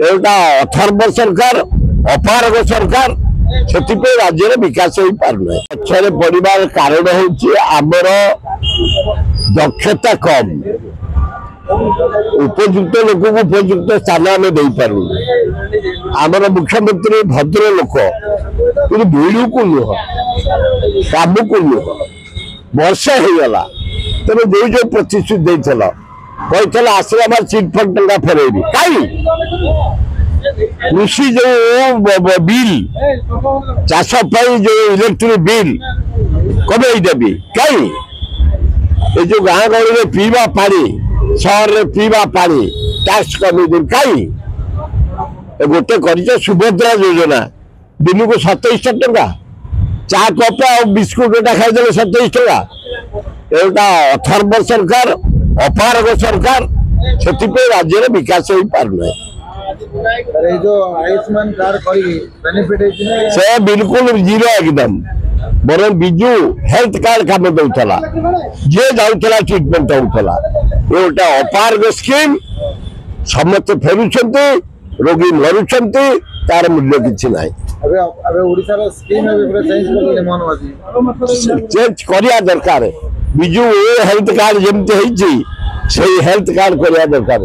एटा अथर्व सरकार अपारग सरकार से राज्य विकास हो पारना पक्षे पड़ार कारण होमर दक्षता कम उपयुक्त लोक को उपयुक्त स्थान आम दे पार आमर मुख्यमंत्री भद्र लोक भिड़ू को नुह काम को नुह वर्षे होगला तेरे जो प्रतिश्रुति कहते आसला बार चिट फंड टा फेरबी कहीं कृषि जो बिल चाष जो इलेक्ट्रिक बिल कमे देवी कहीं ये जो गाँ गहली में पीवा पानी सहर में पीवा पानी टैक्स कमे देवी कहीं गोटे कर सुभद्रा योजना दिन को 27 टका चा कप आ बिस्कुट खाईदे 27 टका एटा अथर्व सरकार अपारग सरकार से राज्य विकास हो पारना आयुष्मान कार्ड बेनिफिट से बिल्कुल जीरो एकदम बर बिजु हेल्थ कार्ड काम दौला जे जाऊला ट्रिटमेंट होता ये गोटे अपारग स्कीम समस्त फेरुंट रोगी मरुंट तार मूल्य किसी ना चेंज करिया दरकार बिजु हेल्थ कार्ड जमती हेल्थ कार्ड करिया दरकार।